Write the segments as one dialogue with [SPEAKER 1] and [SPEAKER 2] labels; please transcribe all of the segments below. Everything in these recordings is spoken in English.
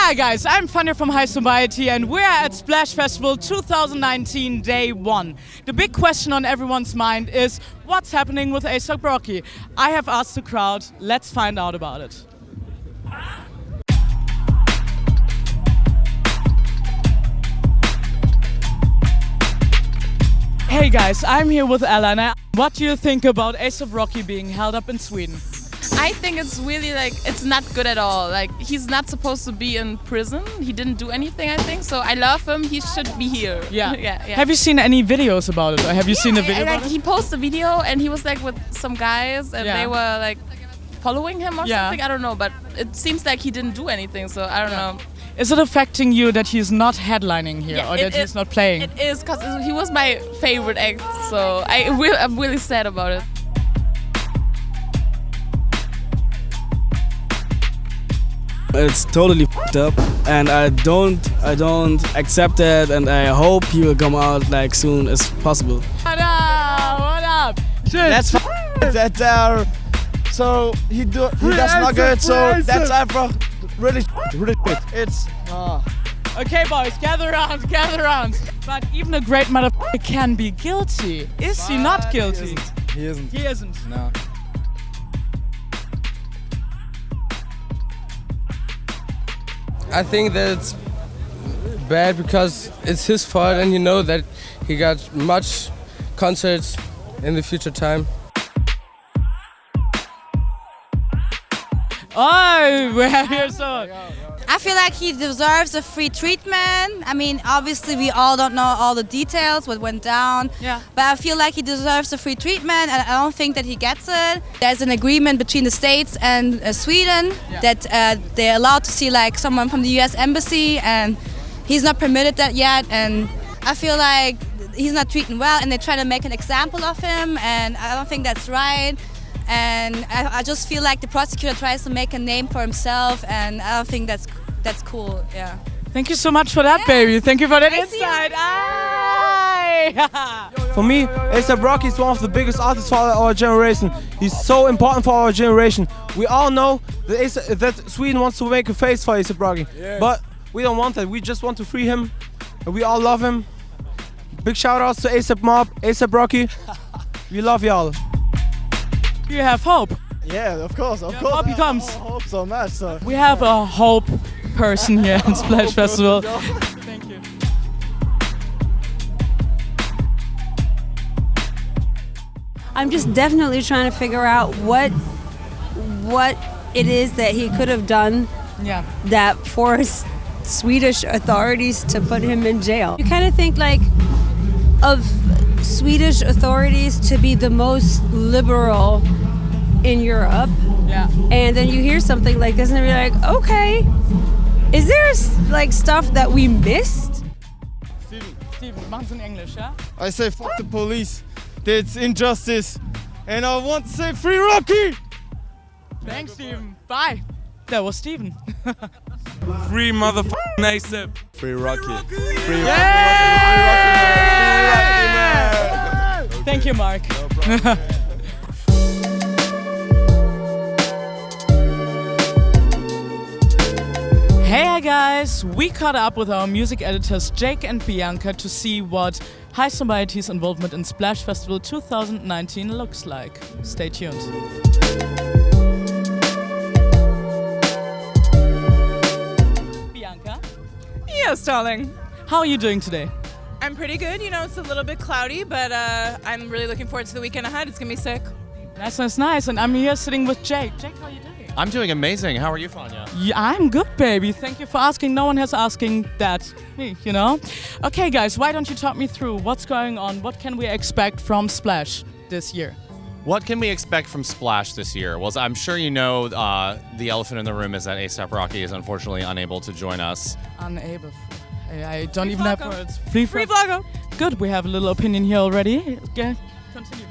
[SPEAKER 1] Hi guys, I'm Fania from Highsnobiety and we're at Splash Festival 2019 Day 1. The big question on everyone's mind is what's happening with A$AP Rocky? I have asked the crowd, let's find out about it. Hey guys, I'm here with Ella. What do you think about A$AP Rocky being held up in Sweden?
[SPEAKER 2] I think it's really it's not good at all. He's not supposed to be in prison. He didn't do anything, I think. So I love him. He should be here.
[SPEAKER 1] Yeah.
[SPEAKER 2] yeah.
[SPEAKER 1] Have you seen any videos about it? Or have you seen a video about it?
[SPEAKER 2] He posted a video and he was with some guys and they were following him or something. I don't know, but it seems like he didn't do anything. So I don't know.
[SPEAKER 1] Is it affecting you that he's not headlining here or that he's not playing?
[SPEAKER 2] It is, because he was my favorite act. So I'm really sad about it.
[SPEAKER 3] It's totally f***ed up, and I don't accept it, and I hope he will come out soon as possible.
[SPEAKER 1] What up? What up? Shit.
[SPEAKER 4] That's that. So he does not good. So that's einfach really shit. It's.
[SPEAKER 1] Okay, boys, gather around. But even a great motherfucker can be guilty. Is he not guilty?
[SPEAKER 4] He isn't.
[SPEAKER 1] He isn't.
[SPEAKER 4] No.
[SPEAKER 5] I think that it's bad because it's his fault, and you know that he got much concerts in the future time.
[SPEAKER 1] Oh, we're here so.
[SPEAKER 6] I feel like he deserves a free treatment. I mean, obviously we all don't know all the details, what went down.
[SPEAKER 1] Yeah.
[SPEAKER 6] But I feel like he deserves a free treatment, and I don't think that he gets it. There's an agreement between the States and Sweden that they're allowed to see someone from the U.S. Embassy, and he's not permitted that yet. And I feel like he's not treated well, and they try to make an example of him, and I don't think that's right. And I just feel like the prosecutor tries to make a name for himself, and I don't think that's cool. Yeah.
[SPEAKER 1] Thank you so much for that, baby. Thank you for that insight.
[SPEAKER 4] For me, A$AP Rocky is one of the biggest artists for our generation. He's so important for our generation. We all know that Sweden wants to make a face for A$AP Rocky, but we don't want that. We just want to free him. We all love him. Big shout outs to A$AP Mob, A$AP Rocky. We love y'all.
[SPEAKER 1] You have hope.
[SPEAKER 4] Yeah, of course.
[SPEAKER 1] Hope he comes.
[SPEAKER 4] I hope so much. So.
[SPEAKER 1] We have a hope person here at Splash Festival. Thank you.
[SPEAKER 7] I'm just definitely trying to figure out what it is that he could have done that forced Swedish authorities to put him in jail. You kind of think of Swedish authorities to be the most liberal in Europe, and then you hear something like this and you're like, okay, is there stuff that we missed?
[SPEAKER 1] Steven, machen's in English, yeah?
[SPEAKER 4] I say fuck the police. That's injustice, and I want to say free Rocky.
[SPEAKER 1] Thanks, Steven. Bye. That was Steven.
[SPEAKER 8] Free motherfucking A$AP.
[SPEAKER 4] Free Rocky.
[SPEAKER 8] Free
[SPEAKER 1] Rocky. Thank you, Mark.
[SPEAKER 4] No problem.
[SPEAKER 1] Hey guys, we caught up with our music editors Jake and Bianca to see what Highsnobiety's involvement in Splash Festival 2019 looks like. Stay tuned. Bianca?
[SPEAKER 9] Yes, darling.
[SPEAKER 1] How are you doing today?
[SPEAKER 9] I'm pretty good. You know, it's a little bit cloudy, but I'm really looking forward to the weekend ahead. It's going to be sick.
[SPEAKER 1] Nice. And I'm here sitting with Jake. Jake, how are you doing?
[SPEAKER 10] I'm doing amazing. How are you, Fania?
[SPEAKER 1] Yeah, I'm good, baby. Thank you for asking. No one has asking that, you know? Okay, guys, why don't you talk me through what's going on? What can we expect from Splash this year?
[SPEAKER 10] What can we expect from Splash this year? Well, I'm sure you know the elephant in the room is that A$AP Rocky is unfortunately unable to join us.
[SPEAKER 1] Unable. I don't even
[SPEAKER 9] Flacco.
[SPEAKER 1] have words.
[SPEAKER 9] Free Flacco.
[SPEAKER 1] Good, we have a little opinion here already. Okay, continue.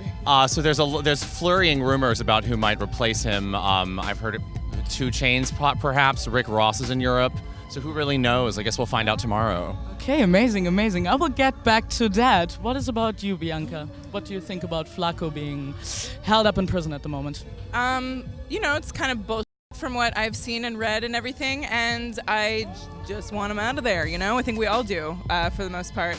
[SPEAKER 10] So there's flurrying rumors about who might replace him. I've heard 2 Chainz perhaps. Rick Ross is in Europe. So who really knows? I guess we'll find out tomorrow.
[SPEAKER 1] Okay, amazing. I will get back to that. What is about you, Bianca? What do you think about Flacco being held up in prison at the moment?
[SPEAKER 9] You know, it's kind of both from what I've seen and read and everything, and I just want him out of there, you know? I think we all do, for the most part.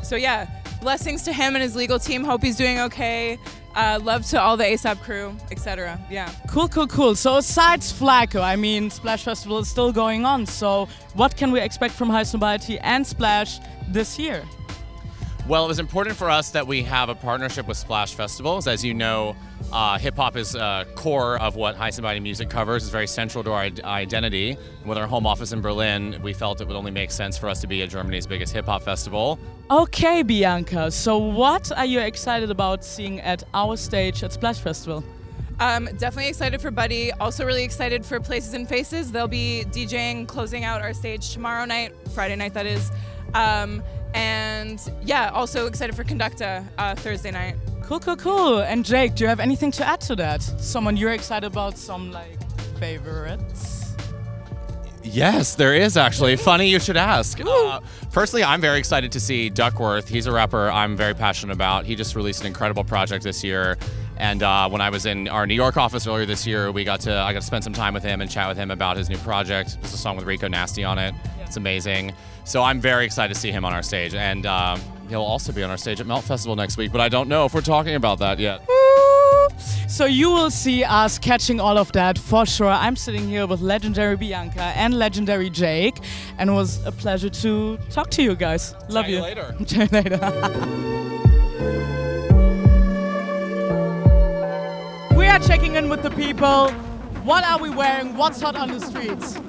[SPEAKER 9] So yeah, blessings to him and his legal team. Hope he's doing okay. Love to all the ASAP crew, etc. Yeah.
[SPEAKER 1] Cool. So aside Flacco, I mean, Splash Festival is still going on. So what can we expect from Highsnobiety and Splash this year?
[SPEAKER 10] Well, it was important for us that we have a partnership with Splash Festivals. As you know, hip-hop is core of what Highsnobiety music covers. It's very central to our identity. With our home office in Berlin, we felt it would only make sense for us to be Germany's biggest hip-hop festival.
[SPEAKER 1] Okay, Bianca, so what are you excited about seeing at our stage at Splash Festival?
[SPEAKER 9] Definitely excited for Buddy. Also really excited for Places and Faces. They'll be DJing, closing out our stage tomorrow night, Friday night that is. And yeah, also excited for Conducta Thursday night.
[SPEAKER 1] Cool. And Jake, do you have anything to add to that? Someone you're excited about, some like favorites?
[SPEAKER 10] Yes, there is actually. Funny you should ask. Personally, I'm very excited to see Duckworth. He's a rapper I'm very passionate about. He just released an incredible project this year. And when I was in our New York office earlier this year, I got to spend some time with him and chat with him about his new project. There's a song with Rico Nasty on it. It's amazing. So I'm very excited to see him on our stage. And he'll also be on our stage at Melt Festival next week, but I don't know if we're talking about that yet.
[SPEAKER 1] So you will see us catching all of that for sure. I'm sitting here with legendary Bianca and legendary Jake, and it was a pleasure to talk to you guys. Love you.
[SPEAKER 10] Chat you later.
[SPEAKER 1] We are checking in with the people. What are we wearing? What's hot on the streets?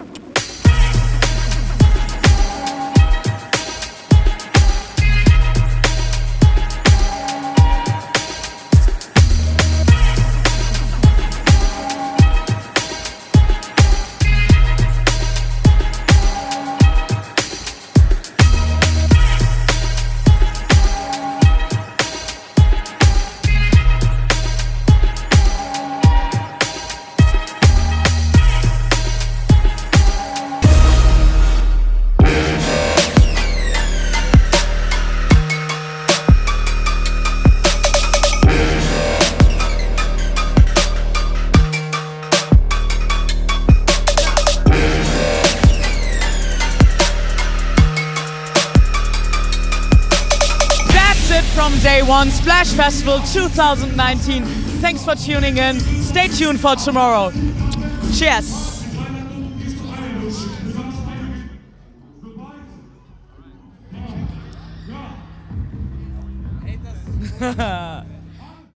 [SPEAKER 1] From day one, Splash Festival 2019. Thanks for tuning in. Stay tuned for tomorrow. Cheers.